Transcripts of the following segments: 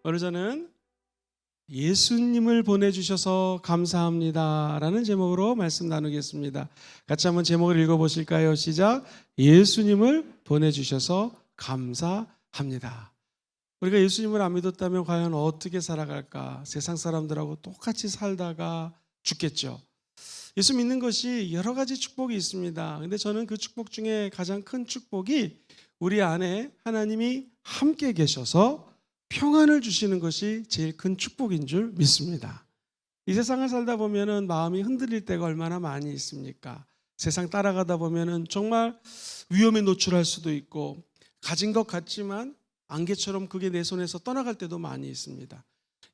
오늘 저는 예수님을 보내주셔서 감사합니다 라는 제목으로 말씀 나누겠습니다. 같이 한번 제목을 읽어보실까요? 시작. 예수님을 보내주셔서 감사합니다. 우리가 예수님을 안 믿었다면 과연 어떻게 살아갈까? 세상 사람들하고 똑같이 살다가 죽겠죠. 예수 믿는 것이 여러 가지 축복이 있습니다. 근데 저는 그 축복 중에 가장 큰 축복이 우리 안에 하나님이 함께 계셔서 평안을 주시는 것이 제일 큰 축복인 줄 믿습니다. 이 세상을 살다 보면은 마음이 흔들릴 때가 얼마나 많이 있습니까? 세상 따라가다 보면은 정말 위험에 노출할 수도 있고 가진 것 같지만 안개처럼 그게 내 손에서 떠나갈 때도 많이 있습니다.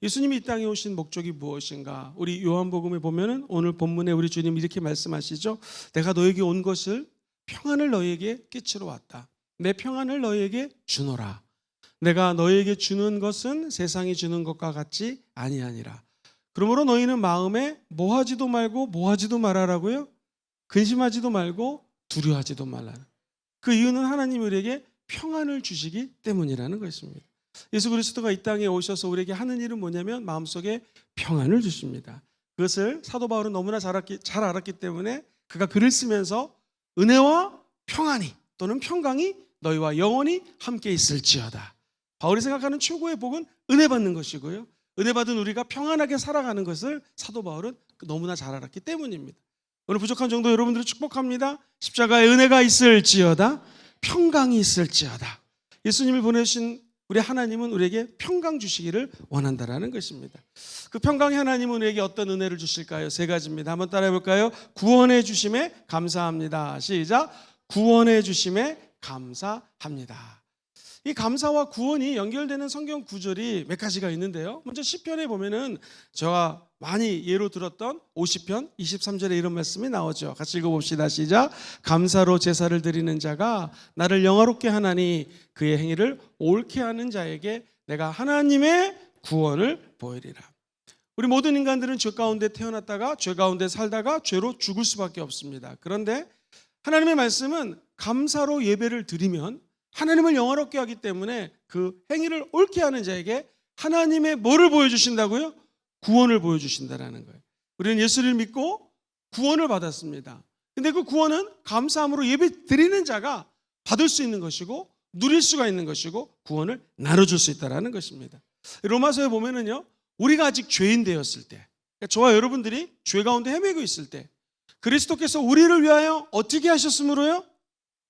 예수님이 이 땅에 오신 목적이 무엇인가? 우리 요한복음에 보면은 오늘 본문에 우리 주님 이렇게 말씀하시죠. 내가 너에게 온 것을 평안을 너에게 끼치러 왔다. 내 평안을 너에게 주노라. 내가 너에게 주는 것은 세상이 주는 것과 같지 아니하니라. 그러므로 너희는 마음에 뭐하지도 말고 뭐하지도 말아라고요. 근심하지도 말고 두려워하지도 말라. 그 이유는 하나님이 우리에게 평안을 주시기 때문이라는 것입니다. 예수 그리스도가 이 땅에 오셔서 우리에게 하는 일은 뭐냐면 마음속에 평안을 주십니다. 그것을 사도 바울은 너무나 잘 알았기 때문에 그가 글을 쓰면서 은혜와 평안이 또는 평강이 너희와 영원히 함께 있을지어다. 바울이 생각하는 최고의 복은 은혜 받는 것이고요. 은혜 받은 우리가 평안하게 살아가는 것을 사도 바울은 너무나 잘 알았기 때문입니다. 오늘 부족한 정도 여러분들을 축복합니다. 십자가에 은혜가 있을지어다. 평강이 있을지어다. 예수님을 보내신 우리 하나님은 우리에게 평강 주시기를 원한다라는 것입니다. 그 평강의 하나님은 우리에게 어떤 은혜를 주실까요? 세 가지입니다. 한번 따라해 볼까요? 구원해 주심에 감사합니다. 시작. 구원해 주심에 감사합니다. 이 감사와 구원이 연결되는 성경 구절이 몇 가지가 있는데요. 먼저 시편에 보면은 제가 많이 예로 들었던 50편 23절에 이런 말씀이 나오죠. 같이 읽어봅시다. 시작. 감사로 제사를 드리는 자가 나를 영화롭게 하나니 그의 행위를 옳게 하는 자에게 내가 하나님의 구원을 보이리라. 우리 모든 인간들은 죄 가운데 태어났다가 죄 가운데 살다가 죄로 죽을 수밖에 없습니다. 그런데 하나님의 말씀은 감사로 예배를 드리면 하나님을 영화롭게 하기 때문에 그 행위를 옳게 하는 자에게 하나님의 뭐를 보여주신다고요? 구원을 보여주신다라는 거예요. 우리는 예수를 믿고 구원을 받았습니다. 근데 그 구원은 감사함으로 예배 드리는 자가 받을 수 있는 것이고 누릴 수가 있는 것이고 구원을 나눠줄 수 있다는 것입니다. 로마서에 보면은요, 우리가 아직 죄인 되었을 때, 그러니까 저와 여러분들이 죄 가운데 헤매고 있을 때 그리스도께서 우리를 위하여 어떻게 하셨으므로요?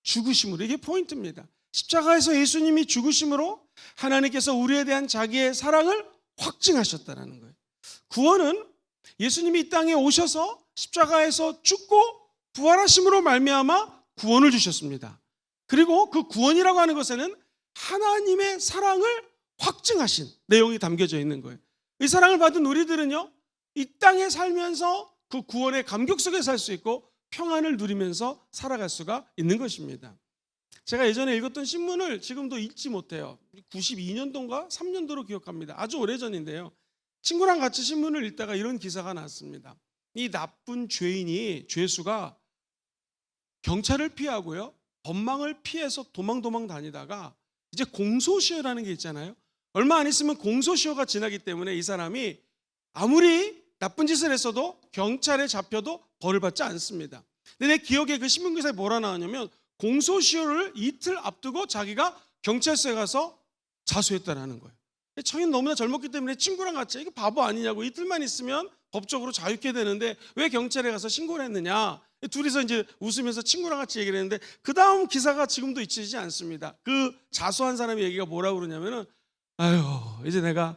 죽으심으로. 이게 포인트입니다. 십자가에서 예수님이 죽으심으로 하나님께서 우리에 대한 자기의 사랑을 확증하셨다는 거예요. 구원은 예수님이 이 땅에 오셔서 십자가에서 죽고 부활하심으로 말미암아 구원을 주셨습니다. 그리고 그 구원이라고 하는 것에는 하나님의 사랑을 확증하신 내용이 담겨져 있는 거예요. 이 사랑을 받은 우리들은요, 이 땅에 살면서 그 구원의 감격 속에 살 수 있고 평안을 누리면서 살아갈 수가 있는 것입니다. 제가 예전에 읽었던 신문을 지금도 읽지 못해요. 92년도인가 3년도로 기억합니다. 아주 오래전인데요. 친구랑 같이 신문을 읽다가 이런 기사가 났습니다. 이 나쁜 죄인이, 죄수가 경찰을 피하고요, 법망을 피해서 도망 다니다가 이제 공소시효라는 게 있잖아요. 얼마 안 있으면 공소시효가 지나기 때문에 이 사람이 아무리 나쁜 짓을 했어도 경찰에 잡혀도 벌을 받지 않습니다. 근데 내 기억에 그 신문기사에 뭐라 나왔냐면 공소시효를 이틀 앞두고 자기가 경찰서에 가서 자수했다라는 거예요. 자기는 너무나 젊었기 때문에 친구랑 같이 이거 바보 아니냐고, 이틀만 있으면 법적으로 자유케 되는데 왜 경찰에 가서 신고를 했느냐. 둘이서 이제 웃으면서 친구랑 같이 얘기를 했는데 그 다음 기사가 지금도 잊히지 않습니다. 그 자수한 사람의 얘기가 뭐라고 그러냐면은 아유, 이제 내가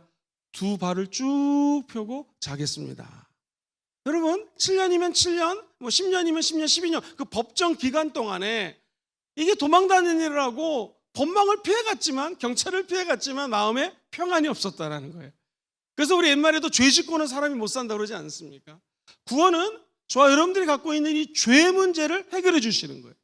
두 발을 쭉 펴고 자겠습니다. 여러분, 7년이면 7년, 뭐 10년이면 10년, 12년 그 법정 기간 동안에 이게 도망다니느라고 법망을 피해갔지만, 경찰을 피해갔지만 마음에 평안이 없었다라는 거예요. 그래서 우리 옛말에도 죄 짓고는 사람이 못 산다 그러지 않습니까? 구원은 저와 여러분들이 갖고 있는 이 죄 문제를 해결해 주시는 거예요.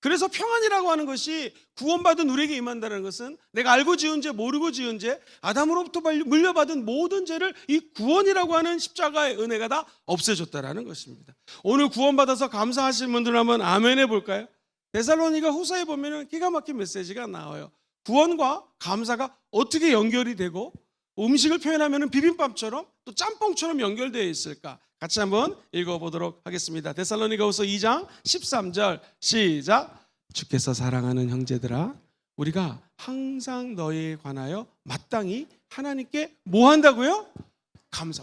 그래서 평안이라고 하는 것이 구원받은 우리에게 임한다는 것은 내가 알고 지은 죄, 모르고 지은 죄, 아담으로부터 물려받은 모든 죄를 이 구원이라고 하는 십자가의 은혜가 다 없애줬다라는 것입니다. 오늘 구원받아서 감사하시는 분들 한번 아멘 해볼까요? 데살로니가 후서에 보면 기가 막힌 메시지가 나와요. 구원과 감사가 어떻게 연결이 되고 음식을 표현하면 비빔밥처럼 또 짬뽕처럼 연결되어 있을까? 같이 한번 읽어보도록 하겠습니다. 데살로니가후서 2장 13절 시작. 주께서 사랑하는 형제들아, 우리가 항상 너희에 관하여 마땅히 하나님께 뭐 한다고요?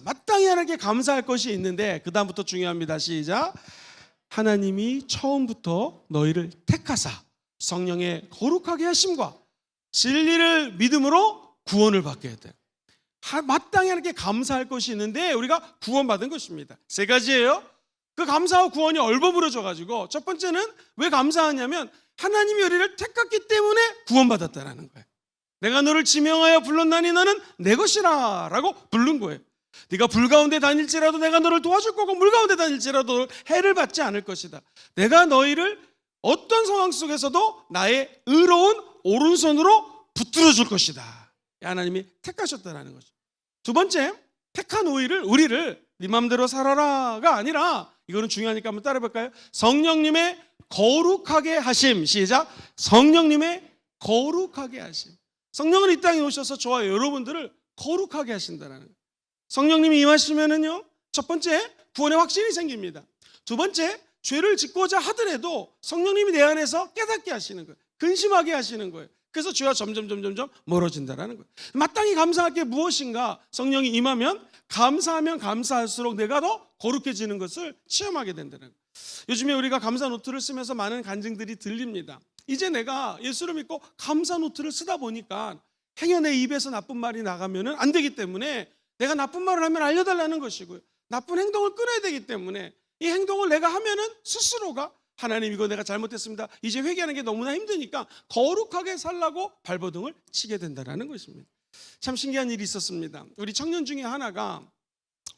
마땅히 하나님께 감사할 것이 있는데 그 다음부터 중요합니다. 시작. 하나님이 처음부터 너희를 택하사 성령의 거룩하게 하심과 진리를 믿음으로 구원을 받게 했대. 마땅히 하나님께 감사할 것이 있는데 우리가 구원받은 것입니다. 세 가지예요. 그 감사와 구원이 얼버무려져 가지고 첫 번째는 왜 감사하냐면 하나님이 우리를 택했기 때문에 구원받았다라는 거예요. 내가 너를 지명하여 불렀나니 너는 내 것이라 라고 부른 거예요. 네가 불 가운데 다닐지라도 내가 너를 도와줄 거고 물 가운데 다닐지라도 해를 받지 않을 것이다. 내가 너희를 어떤 상황 속에서도 나의 의로운 오른손으로 붙들어 줄 것이다. 하나님이 택하셨다는 거죠. 두 번째, 택한 우리를 네 맘대로 살아라가 아니라, 이거는 중요하니까 한번 따라해볼까요? 성령님의 거룩하게 하심. 시작. 성령님의 거룩하게 하심. 성령은 이 땅에 오셔서 저와 여러분들을 거룩하게 하신다는 거예요. 성령님이 임하시면은요, 첫 번째 구원의 확신이 생깁니다. 두 번째, 죄를 짓고자 하더라도 성령님이 내 안에서 깨닫게 하시는 거예요. 근심하게 하시는 거예요. 그래서 죄와 점점 멀어진다는 거예요. 마땅히 감사할 게 무엇인가? 성령이 임하면 감사하면 감사할수록 내가 더 거룩해지는 것을 체험하게 된다는 거예요. 요즘에 우리가 감사 노트를 쓰면서 많은 간증들이 들립니다. 이제 내가 예수를 믿고 감사 노트를 쓰다 보니까 행여 내 입에서 나쁜 말이 나가면 안 되기 때문에 내가 나쁜 말을 하면 알려달라는 것이고요. 나쁜 행동을 끊어야 되기 때문에 이 행동을 내가 하면은 스스로가 하나님 이거 내가 잘못했습니다. 이제 회개하는 게 너무나 힘드니까 거룩하게 살라고 발버둥을 치게 된다는 것입니다. 참 신기한 일이 있었습니다. 우리 청년 중에 하나가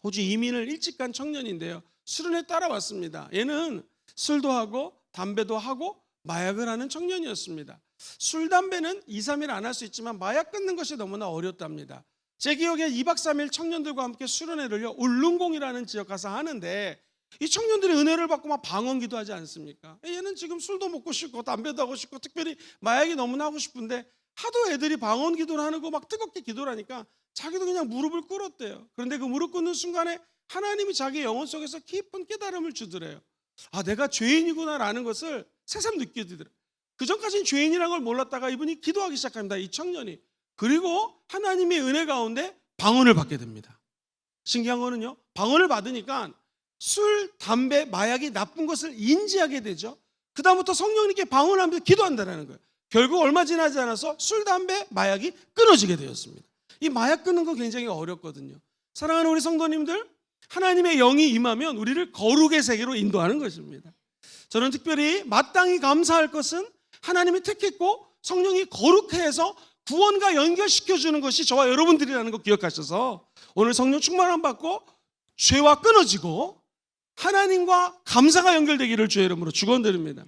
호주 이민을 일찍 간 청년인데요. 수련회 따라왔습니다. 얘는 술도 하고 담배도 하고 마약을 하는 청년이었습니다. 술, 담배는 2, 3일 안 할 수 있지만 마약 끊는 것이 너무나 어렵답니다. 제 기억에 2박 3일 청년들과 함께 수련회를요 울릉공이라는 지역 가서 하는데 이 청년들이 은혜를 받고 막 방언기도 하지 않습니까? 얘는 지금 술도 먹고 싶고 담배도 하고 싶고 특별히 마약이 너무나 하고 싶은데 하도 애들이 방언기도를 하는 거 막 뜨겁게 기도를 하니까 자기도 그냥 무릎을 꿇었대요. 그런데 그 무릎 꿇는 순간에 하나님이 자기 영혼 속에서 깊은 깨달음을 주더래요. 아, 내가 죄인이구나라는 것을 새삼 느끼게 되더래요. 그전까지는 죄인이라는 걸 몰랐다가 이분이 기도하기 시작합니다. 이 청년이. 그리고 하나님의 은혜 가운데 방언을 받게 됩니다. 신기한 거는요, 방언을 받으니까 술, 담배, 마약이 나쁜 것을 인지하게 되죠. 그 다음부터 성령님께 방언하면서 기도한다는 거예요. 결국 얼마 지나지 않아서 술, 담배, 마약이 끊어지게 되었습니다. 이 마약 끊는 건 굉장히 어렵거든요. 사랑하는 우리 성도님들, 하나님의 영이 임하면 우리를 거룩의 세계로 인도하는 것입니다. 저는 특별히 마땅히 감사할 것은 하나님이 택했고 성령이 거룩해 해서 구원과 연결시켜주는 것이 저와 여러분들이라는 거 기억하셔서 오늘 성령 충만함 받고 죄와 끊어지고 하나님과 감사가 연결되기를 주의 이름으로 축원드립니다.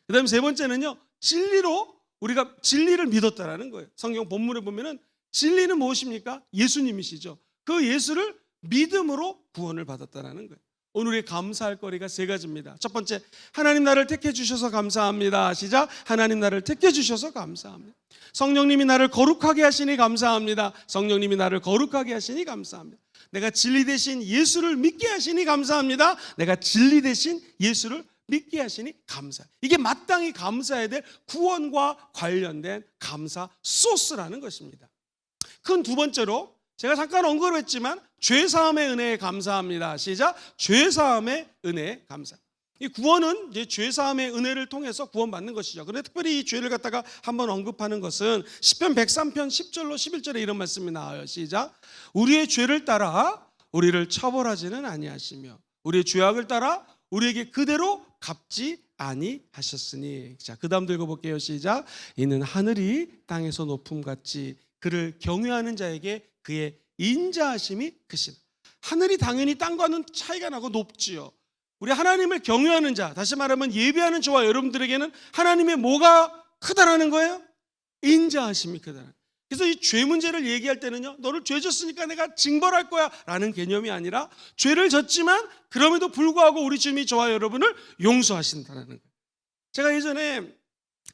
그 다음에 세 번째는요, 진리로 우리가 진리를 믿었다라는 거예요. 성경 본문에 보면은 진리는 무엇입니까? 예수님이시죠. 그 예수를 믿음으로 구원을 받았다라는 거예요. 오늘의 감사할 거리가 세 가지입니다. 첫 번째, 하나님 나를 택해 주셔서 감사합니다. 시작. 하나님 나를 택해 주셔서 감사합니다. 성령님이 나를 거룩하게 하시니 감사합니다. 성령님이 나를 거룩하게 하시니 감사합니다. 내가 진리 대신 예수를 믿게 하시니 감사합니다. 내가 진리 대신 예수를 믿게 하시니 감사. 이게 마땅히 감사해야 될 구원과 관련된 감사 소스라는 것입니다. 큰 두 번째로 제가 잠깐 언급했지만 죄사함의 은혜에 감사합니다. 시작. 죄사함의 은혜에 감사. 이 구원은 이제 죄사함의 은혜를 통해서 구원받는 것이죠. 그런데 특별히 이 죄를 갖다가 한번 언급하는 것은 시편 103편 10절로 11절에 이런 말씀이 나와요. 시작. 우리의 죄를 따라 우리를 처벌하지는 아니하시며 우리의 죄악을 따라 우리에게 그대로 갚지 아니하셨으니. 자, 그 다음도 읽어볼게요. 시작. 이는 하늘이 땅에서 높음같이 그를 경외하는 자에게 그의 인자하심이 크시다. 하늘이 당연히 땅과는 차이가 나고 높지요. 우리 하나님을 경외하는 자, 다시 말하면 예배하는 저와 여러분들에게는 하나님의 뭐가 크다라는 거예요? 인자하심이 크다라는. 그래서 이 죄 문제를 얘기할 때는요, 너를 죄 졌으니까 내가 징벌할 거야 라는 개념이 아니라 죄를 졌지만 그럼에도 불구하고 우리 주님이 저와 여러분을 용서하신다는 거예요. 제가 예전에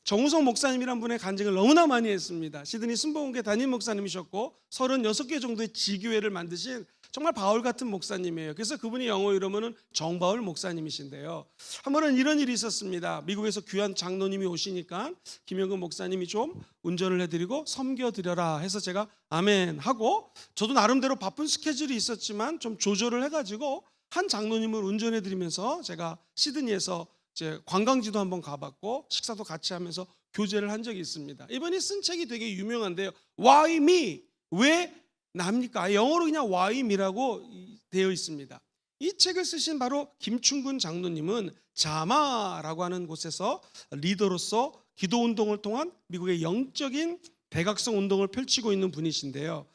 정우성 목사님이란 분의 간증을 너무나 많이 했습니다. 시드니 순복음교회 담임 목사님이셨고 36개 정도의 지교회를 만드신 정말 바울 같은 목사님이에요. 그래서 그분이 영어 이름은 정바울 목사님이신데요. 한 번은 이런 일이 있었습니다. 미국에서 귀한 장로님이 오시니까 김영근 목사님이 좀 운전을 해드리고 섬겨드려라 해서 제가 아멘 하고, 저도 나름대로 바쁜 스케줄이 있었지만 좀 조절을 해가지고 한 장로님을 운전해드리면서 제가 시드니에서 제 관광지도 한번 가봤고 식사도 같이 하면서 교제를 한 적이 있습니다. 이번에 쓴 책이 되게 유명한데요. Why me? 왜 납니까? 영어로 그냥 Why me라고 되어 있습니다. 이 책을 쓰신 바로 김충근 장로님은 자마라고 하는 곳에서 리더로서 기도운동을 통한 미국의 영적인 대각성 운동을 펼치고 있는 분이신데요.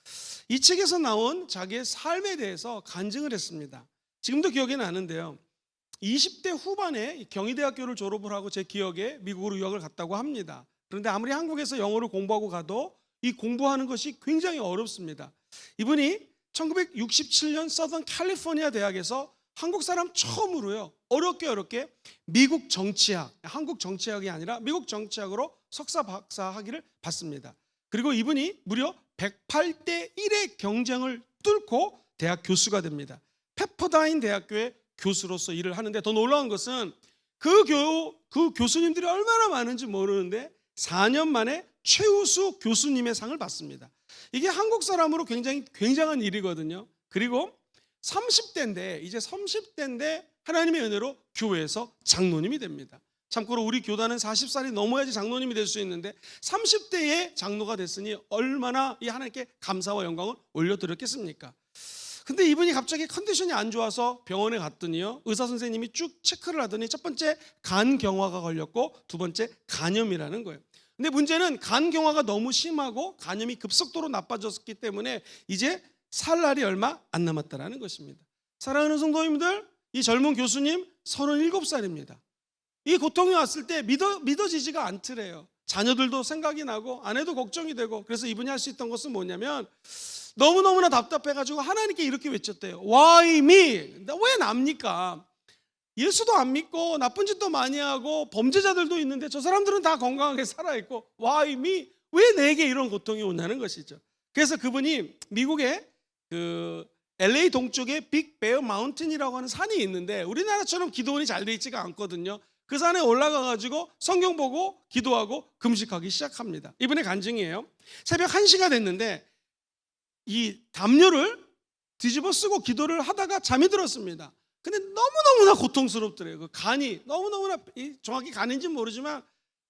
이 책에서 나온 자기의 삶에 대해서 간증을 했습니다. 지금도 기억이 나는데요. 20대 후반에 경희대학교를 졸업을 하고 제 기억에 미국으로 유학을 갔다고 합니다. 그런데 아무리 한국에서 영어를 공부하고 가도 이 공부하는 것이 굉장히 어렵습니다. 이분이 1967년 서던 캘리포니아 대학에서 한국 사람 처음으로요, 어렵게 미국 정치학, 한국 정치학이 아니라 미국 정치학으로 석사 박사 학위를 받습니다. 그리고 이분이 무려 108대 1의 경쟁을 뚫고 대학 교수가 됩니다. 페퍼다인 대학교의 교수로서 일을 하는데, 더 놀라운 것은 그 교수님들이 얼마나 많은지 모르는데 4년 만에 최우수 교수님의 상을 받습니다. 이게 한국 사람으로 굉장히 굉장한 일이거든요. 그리고 30대인데 이제 30대인데 하나님의 은혜로 교회에서 장로님이 됩니다. 참고로 우리 교단은 40살이 넘어야지 장로님이 될 수 있는데 30대에 장로가 됐으니 얼마나 이 하나님께 감사와 영광을 올려드렸겠습니까? 근데 이분이 갑자기 컨디션이 안 좋아서 병원에 갔더니요, 의사 선생님이 쭉 체크를 하더니 첫 번째 간경화가 걸렸고 두 번째 간염이라는 거예요. 근데 문제는 간경화가 너무 심하고 간염이 급속도로 나빠졌기 때문에 이제 살 날이 얼마 안 남았다라는 것입니다. 사랑하는 성도님들, 이 젊은 교수님 37살입니다. 이 고통이 왔을 때 믿어지지가 않더래요. 자녀들도 생각이 나고 아내도 걱정이 되고, 그래서 이분이 할 수 있던 것은 뭐냐면 너무너무나 답답해가지고 하나님께 이렇게 외쳤대요. Why me? 왜 납니까? 예수도 안 믿고 나쁜 짓도 많이 하고 범죄자들도 있는데 저 사람들은 다 건강하게 살아있고 Why me? 왜 내게 이런 고통이 오냐는 것이죠. 그래서 그분이 미국의 그 LA 동쪽에 빅 베어 마운틴이라고 하는 산이 있는데 우리나라처럼 기도원이 잘 돼 있지가 않거든요. 그 산에 올라가가지고 성경 보고 기도하고 금식하기 시작합니다. 이분의 간증이에요. 새벽 1시가 됐는데 이 담요를 뒤집어 쓰고 기도를 하다가 잠이 들었습니다. 근데 너무너무나 고통스럽더래요. 그 간이 너무너무나, 정확히 간인지는 모르지만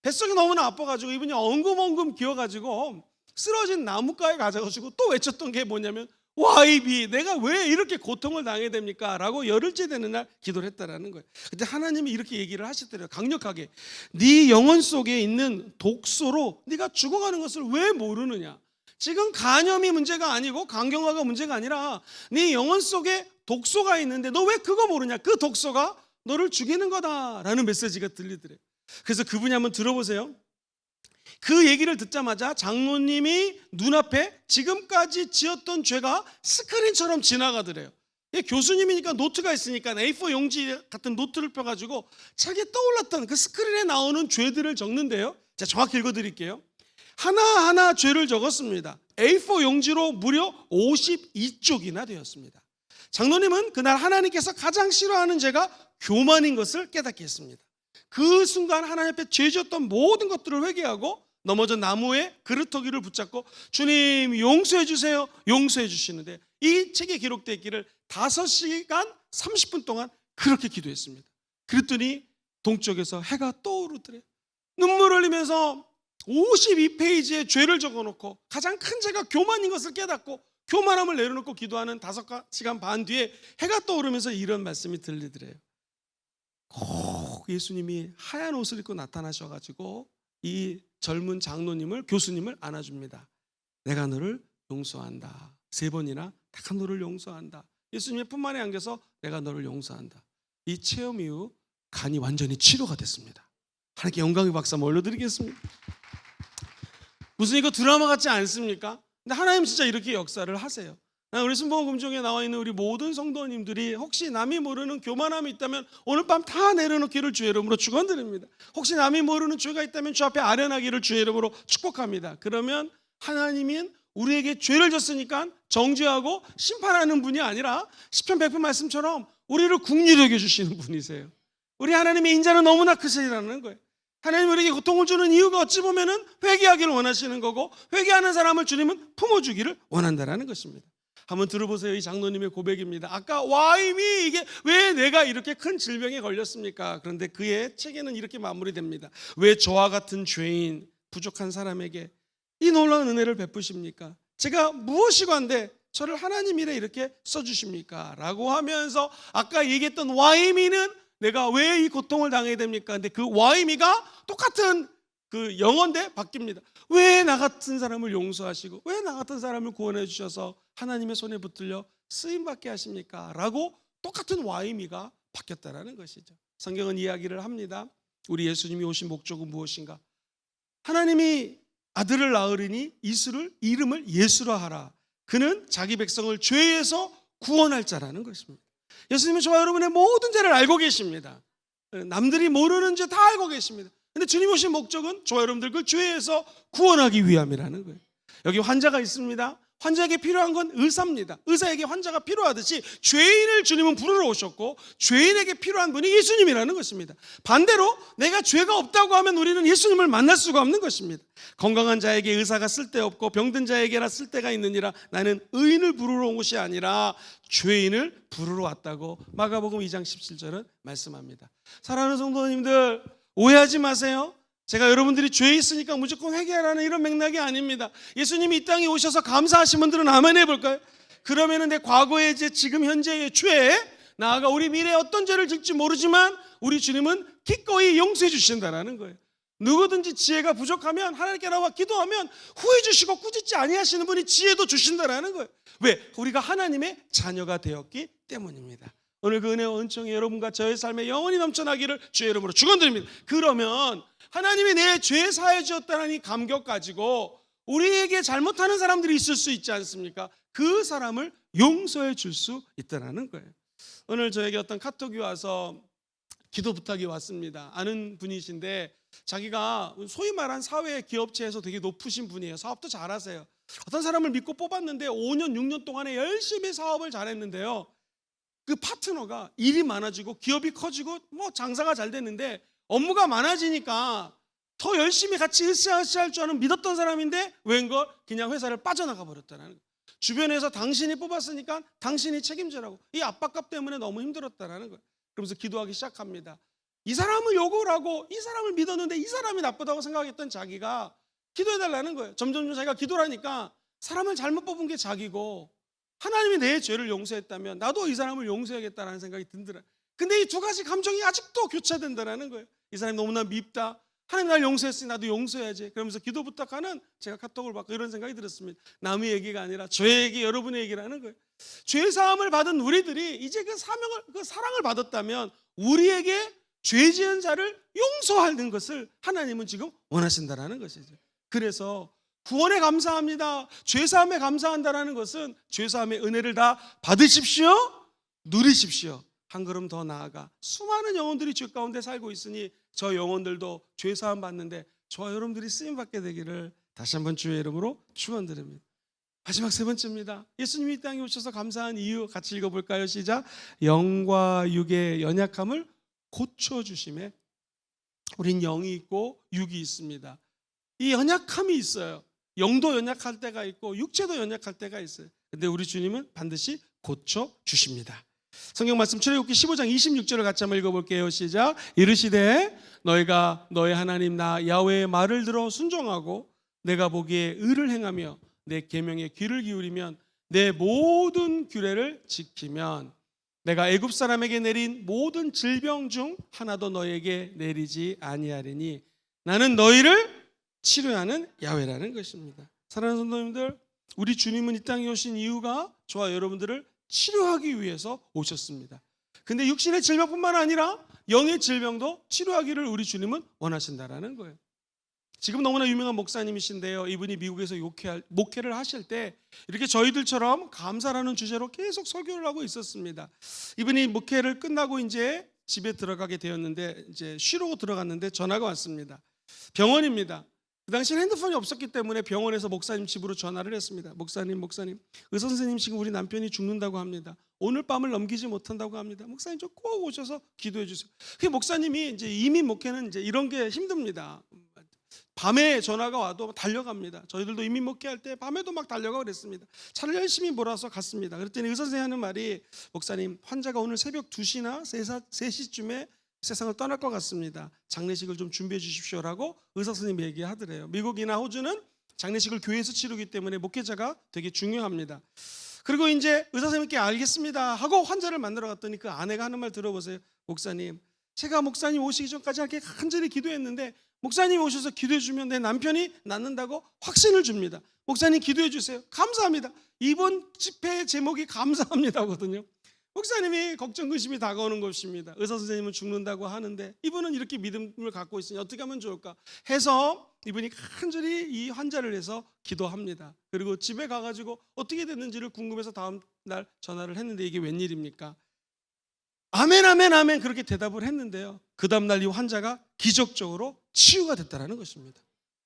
뱃속이 너무나 아파가지고 이분이 엉금엉금 기어가지고 쓰러진 나무가에 가져가지고 또 외쳤던 게 뭐냐면 Why me? 내가 왜 이렇게 고통을 당해야 됩니까? 라고 열흘째 되는 날 기도를 했다라는 거예요. 근데 하나님이 이렇게 얘기를 하시더래요. 강력하게. 네 영혼 속에 있는 독소로 네가 죽어가는 것을 왜 모르느냐? 지금 간염이 문제가 아니고 간경화가 문제가 아니라 네 영혼 속에 독소가 있는데 너 왜 그거 모르냐? 그 독소가 너를 죽이는 거다라는 메시지가 들리더래요. 그래서 그분이 한번 들어보세요. 그 얘기를 듣자마자 장로님이 눈앞에 지금까지 지었던 죄가 스크린처럼 지나가더래요. 교수님이니까 노트가 있으니까 A4 용지 같은 노트를 펴가지고 자기가 떠올랐던 그 스크린에 나오는 죄들을 적는데요. 제가 정확히 읽어드릴게요. 하나하나 죄를 적었습니다. A4 용지로 무려 52쪽이나 되었습니다. 장로님은 그날 하나님께서 가장 싫어하는 죄가 교만인 것을 깨닫게 했습니다. 그 순간 하나님 앞에 죄 지었던 모든 것들을 회개하고 넘어진 나무에 그루터기를 붙잡고 주님 용서해 주세요, 용서해 주시는데 이 책에 기록되어 있기를 5시간 30분 동안 그렇게 기도했습니다. 그랬더니 동쪽에서 해가 떠오르더래요. 눈물 흘리면서 52페이지에 죄를 적어놓고 가장 큰 죄가 교만인 것을 깨닫고 교만함을 내려놓고 기도하는 5시간 반 뒤에 해가 떠오르면서 이런 말씀이 들리더래요. 꼭 예수님이 하얀 옷을 입고 나타나셔가지고 이 젊은 장로님을, 교수님을 안아줍니다. 내가 너를 용서한다. 3번이나 내가 너를 용서한다. 예수님의 품 안에 안겨서 내가 너를 용서한다. 이 체험 이후 간이 완전히 치료가 됐습니다. 하나님께 영광의 박수 한번 올려드리겠습니다. 무슨 이거 드라마 같지 않습니까? 근데 하나님 진짜 이렇게 역사를 하세요. 우리 순복음공중에 나와 있는 우리 모든 성도님들이 혹시 남이 모르는 교만함이 있다면 오늘 밤 다 내려놓기를 주의 이름으로 축원드립니다. 혹시 남이 모르는 죄가 있다면 주 앞에 아련하기를 주의 이름으로 축복합니다. 그러면 하나님은 우리에게 죄를 졌으니까 정죄하고 심판하는 분이 아니라 시편 100편 말씀처럼 우리를 긍휼히 여겨주시는 분이세요. 우리 하나님의 인자는 너무나 크시라는 거예요. 하나님 우리에게 고통을 주는 이유가 어찌 보면은 회개하기를 원하시는 거고, 회개하는 사람을 주님은 품어주기를 원한다는 것입니다. 한번 들어보세요. 이 장로님의 고백입니다. 아까 와임이 이게 왜 내가 이렇게 큰 질병에 걸렸습니까? 그런데 그의 책에는 이렇게 마무리됩니다. 왜 저와 같은 죄인 부족한 사람에게 이 놀라운 은혜를 베푸십니까? 제가 무엇이건데 저를 하나님 일에 이렇게 써주십니까? 라고 하면서 아까 얘기했던 와이미는 내가 왜 이 고통을 당해야 됩니까? 근데 그 와이미가 똑같은 그 영어인데 바뀝니다. 왜 나 같은 사람을 용서하시고 왜 나 같은 사람을 구원해 주셔서 하나님의 손에 붙들려 쓰임받게 하십니까? 라고 똑같은 와이미가 바뀌었다는 것이죠. 성경은 이야기를 합니다. 우리 예수님이 오신 목적은 무엇인가? 하나님이 아들을 낳으리니 이름을 예수라 하라. 그는 자기 백성을 죄에서 구원할 자라는 것입니다. 예수님은 저와 여러분의 모든 죄를 알고 계십니다. 남들이 모르는 죄 다 알고 계십니다. 근데 주님 오신 목적은 저와 여러분들 그 죄에서 구원하기 위함이라는 거예요. 여기 환자가 있습니다. 환자에게 필요한 건 의사입니다. 의사에게 환자가 필요하듯이 죄인을 주님은 부르러 오셨고 죄인에게 필요한 분이 예수님이라는 것입니다. 반대로 내가 죄가 없다고 하면 우리는 예수님을 만날 수가 없는 것입니다. 건강한 자에게 의사가 쓸데없고 병든 자에게나 쓸데가 있느니라. 나는 의인을 부르러 온 것이 아니라 죄인을 부르러 왔다고 마가복음 2장 17절은 말씀합니다. 사랑하는 성도님들, 오해하지 마세요. 제가 여러분들이 죄에 있으니까 무조건 회개하라는 이런 맥락이 아닙니다. 예수님이 이 땅에 오셔서 감사하신 분들은 아멘 해볼까요? 그러면은 내 과거의 죄, 지금 현재의 죄, 나아가 우리 미래에 어떤 죄를 질지 모르지만 우리 주님은 기꺼이 용서해 주신다는 거예요. 누구든지 지혜가 부족하면 하나님께 나와 기도하면 후회 주시고 꾸짖지 아니하시는 분이 지혜도 주신다는 거예요. 왜? 우리가 하나님의 자녀가 되었기 때문입니다. 오늘 그 은혜와 은총이 여러분과 저의 삶에 영원히 넘쳐나기를 주의 이름으로 축원드립니다. 그러면 하나님이 내 죄 사해 주었다는 이 감격 가지고 우리에게 잘못하는 사람들이 있을 수 있지 않습니까? 그 사람을 용서해 줄 수 있다는 거예요. 오늘 저에게 어떤 카톡이 와서 기도 부탁이 왔습니다. 아는 분이신데 자기가 소위 말한 사회 기업체에서 되게 높으신 분이에요. 사업도 잘하세요. 어떤 사람을 믿고 뽑았는데 5년 6년 동안에 열심히 사업을 잘했는데요, 그 파트너가 일이 많아지고 기업이 커지고 뭐 장사가 잘 됐는데 업무가 많아지니까 더 열심히 같이 으쌰으쌰할 줄 아는 믿었던 사람인데 웬걸 그냥 회사를 빠져나가 버렸다는 거예요. 주변에서 당신이 뽑았으니까 당신이 책임지라고, 이 압박감 때문에 너무 힘들었다는 거예요. 그러면서 기도하기 시작합니다. 이 사람을 욕을 하고 이 사람을 믿었는데 이 사람이 나쁘다고 생각했던 자기가 기도해달라는 거예요. 점점 자기가 기도를 하니까 사람을 잘못 뽑은 게 자기고 하나님이 내 죄를 용서했다면 나도 이 사람을 용서해야겠다는 생각이 든더라. 근데 이 두 가지 감정이 아직도 교차된다는 거예요. 이 사람이 너무나 밉다. 하나님 날 용서했으니 나도 용서해야지. 그러면서 기도 부탁하는 제가 카톡을 받고 이런 생각이 들었습니다. 남의 얘기가 아니라 저의 얘기, 여러분의 얘기라는 거예요. 죄 사함을 받은 우리들이 이제 그 사랑을 받았다면 우리에게 죄 지은 자를 용서하는 것을 하나님은 지금 원하신다는 것이죠. 그래서 구원에 감사합니다, 죄사함에 감사한다는 것은 죄사함의 은혜를 다 받으십시오, 누리십시오. 한 걸음 더 나아가 수많은 영혼들이 죄 가운데 살고 있으니 저 영혼들도 죄사함 받는데 저와 여러분들이 쓰임받게 되기를 다시 한번 주의 이름으로 축원드립니다. 마지막 세 번째입니다. 예수님이 이 땅에 오셔서 감사한 이유 같이 읽어볼까요? 시작. 영과 육의 연약함을 고쳐주심에 우린 영이 있고 육이 있습니다. 이 연약함이 있어요. 영도 연약할 때가 있고 육체도 연약할 때가 있어요. 근데 우리 주님은 반드시 고쳐주십니다. 성경 말씀 출애굽기 15장 26절을 같이 한번 읽어볼게요. 시작. 이르시되 너희가 너희 하나님 나 야훼의 말을 들어 순종하고 내가 보기에 의를 행하며 내 계명에 귀를 기울이면 내 모든 규례를 지키면 내가 애굽 사람에게 내린 모든 질병 중 하나도 너에게 내리지 아니하리니 나는 너희를 치료하는 야훼라는 것입니다. 사랑하는 성도님들, 우리 주님은 이 땅에 오신 이유가 저와 여러분들을 치료하기 위해서 오셨습니다. 근데 육신의 질병뿐만 아니라 영의 질병도 치료하기를 우리 주님은 원하신다라는 거예요. 지금 너무나 유명한 목사님이신데요. 이분이 미국에서 목회를 하실 때 이렇게 저희들처럼 감사라는 주제로 계속 설교를 하고 있었습니다. 이분이 목회를 끝나고 이제 집에 들어가게 되었는데 이제 쉬러 들어갔는데 전화가 왔습니다. 병원입니다. 그 당시에 핸드폰이 없었기 때문에 병원에서 목사님 집으로 전화를 했습니다. 목사님, 의사 선생님 지금 우리 남편이 죽는다고 합니다. 오늘 밤을 넘기지 못한다고 합니다. 목사님 좀 꼭 오셔서 기도해 주세요. 그 목사님이 이제 이민 목회는 이제 이런 게 힘듭니다. 밤에 전화가 와도 달려갑니다. 저희들도 이민 목회할 때 밤에도 막 달려가고 그랬습니다. 차를 열심히 몰아서 갔습니다. 그랬더니 의사 선생님이 하는 말이, 목사님 환자가 오늘 새벽 2시나 3시쯤에 세상을 떠날 것 같습니다. 장례식을 좀 준비해 주십시오라고 의사 선생님이 얘기하더래요. 미국이나 호주는 장례식을 교회에서 치르기 때문에 목회자가 되게 중요합니다. 그리고 이제 의사 선생님께 알겠습니다 하고 환자를 만나러 갔더니 그 아내가 하는 말 들어보세요. 목사님, 제가 목사님 오시기 전까지 이렇게 간절히 기도했는데 목사님 오셔서 기도해 주면 내 남편이 낫는다고 확신을 줍니다. 목사님 기도해 주세요. 감사합니다. 이번 집회의 제목이 감사합니다거든요. 목사님이 걱정 근심이 다가오는 것입니다. 의사 선생님은 죽는다고 하는데 이분은 이렇게 믿음을 갖고 있으니 어떻게 하면 좋을까 해서 이분이 간절히 이 환자를 해서 기도합니다. 그리고 집에 가가지고 어떻게 됐는지를 궁금해서 다음 날 전화를 했는데 이게 웬일입니까? 아멘 아멘 아멘 그렇게 대답을 했는데요, 그 다음날 이 환자가 기적적으로 치유가 됐다는 것입니다.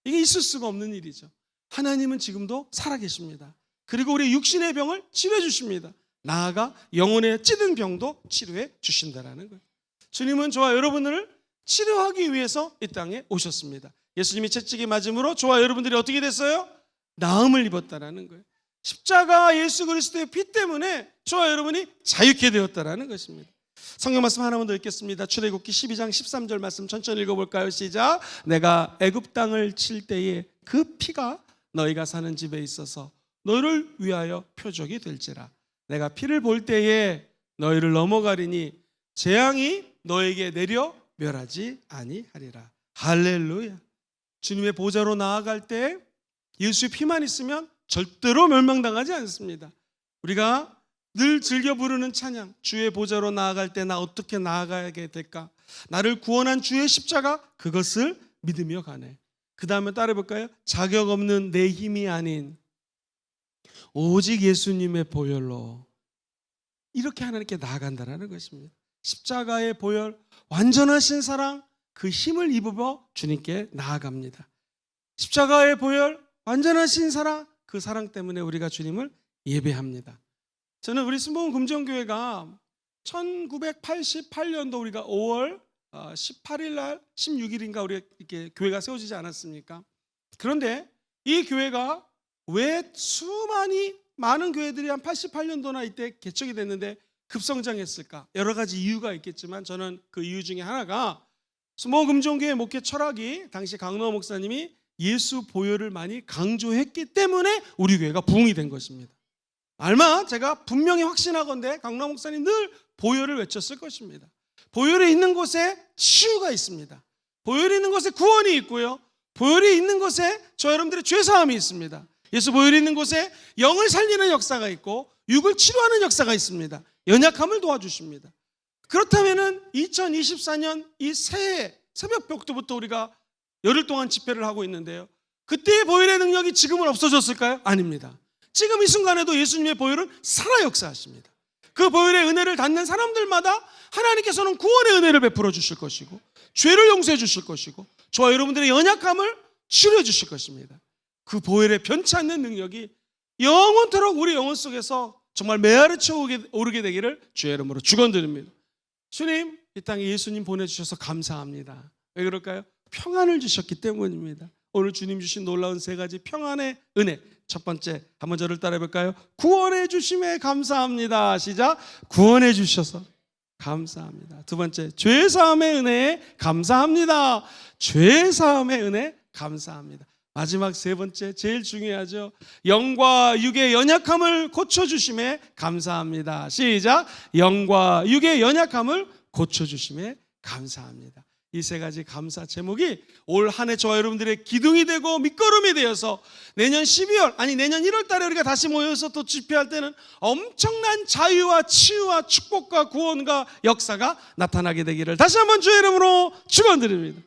이게 있을 수가 없는 일이죠. 하나님은 지금도 살아계십니다. 그리고 우리 육신의 병을 치료해 주십니다. 나아가 영혼의 찌든 병도 치료해 주신다는 거예요. 주님은 저와 여러분을 치료하기 위해서 이 땅에 오셨습니다. 예수님이 채찍에 맞음으로 저와 여러분들이 어떻게 됐어요? 나음을 입었다는 거예요. 십자가 예수 그리스도의 피 때문에 저와 여러분이 자유케 되었다는 것입니다. 성경 말씀 하나만 더 읽겠습니다. 출애굽기 12장 13절 말씀 천천히 읽어볼까요? 시작. 내가 애굽 땅을 칠 때에 그 피가 너희가 사는 집에 있어서 너희를 위하여 표적이 될지라. 내가 피를 볼 때에 너희를 넘어가리니 재앙이 너에게 내려 멸하지 아니하리라. 할렐루야. 주님의 보좌로 나아갈 때 예수의 피만 있으면 절대로 멸망당하지 않습니다. 우리가 늘 즐겨 부르는 찬양, 주의 보좌로 나아갈 때 나 어떻게 나아가게 될까? 나를 구원한 주의 십자가, 그것을 믿으며 가네. 그 다음에 따라해볼까요? 자격 없는 내 힘이 아닌 오직 예수님의 보혈로 이렇게 하나님께 나아간다는 것입니다. 십자가의 보혈, 완전하신 사랑, 그 힘을 입어 주님께 나아갑니다. 십자가의 보혈, 완전하신 사랑, 그 사랑 때문에 우리가 주님을 예배합니다. 저는 우리 순복음 금정교회가 1988년도 우리가 5월 18일 날 16일인가 우리 이렇게 교회가 세워지지 않았습니까? 그런데 이 교회가 왜 많은 교회들이 한 88년도나 이때 개척이 됐는데 급성장했을까? 여러 가지 이유가 있겠지만 저는 그 이유 중에 하나가 순복음 금정교회 목회 철학이 당시 강노 목사님이 예수 보혈을 많이 강조했기 때문에 우리 교회가 부흥이 된 것입니다. 아마 제가 분명히 확신하건대 강남 목사님 늘 보혈을 외쳤을 것입니다. 보혈이 있는 곳에 치유가 있습니다. 보혈이 있는 곳에 구원이 있고요, 보혈이 있는 곳에 저 여러분들의 죄사함이 있습니다. 예수 보혈이 있는 곳에 영을 살리는 역사가 있고 육을 치료하는 역사가 있습니다. 연약함을 도와주십니다. 그렇다면 2024년 이 새해 새벽벽도부터 우리가 열흘 동안 집회를 하고 있는데요, 그때의 보혈의 능력이 지금은 없어졌을까요? 아닙니다. 지금 이 순간에도 예수님의 보혈은 살아 역사하십니다. 그 보혈의 은혜를 닿는 사람들마다 하나님께서는 구원의 은혜를 베풀어 주실 것이고 죄를 용서해 주실 것이고 저와 여러분들의 연약함을 치료해 주실 것입니다. 그 보혈의 변치 않는 능력이 영원토록 우리 영혼 속에서 정말 메아리쳐 오르게 되기를 주의 이름으로 축원드립니다. 주님, 이 땅에 예수님 보내주셔서 감사합니다. 왜 그럴까요? 평안을 주셨기 때문입니다. 오늘 주님 주신 놀라운 세 가지 평안의 은혜, 첫 번째, 한번 저를 따라해 볼까요? 구원해 주심에 감사합니다. 시작. 구원해 주셔서 감사합니다. 두 번째, 죄사함의 은혜에 감사합니다. 죄사함의 은혜 감사합니다. 마지막 세 번째, 제일 중요하죠. 영과 육의 연약함을 고쳐주심에 감사합니다. 시작. 영과 육의 연약함을 고쳐주심에 감사합니다. 이 세 가지 감사 제목이 올 한 해 저와 여러분들의 기둥이 되고 밑거름이 되어서 내년 12월 내년 1월 달에 우리가 다시 모여서 또 집회할 때는 엄청난 자유와 치유와 축복과 구원과 역사가 나타나게 되기를 다시 한번 주의 이름으로 축원드립니다.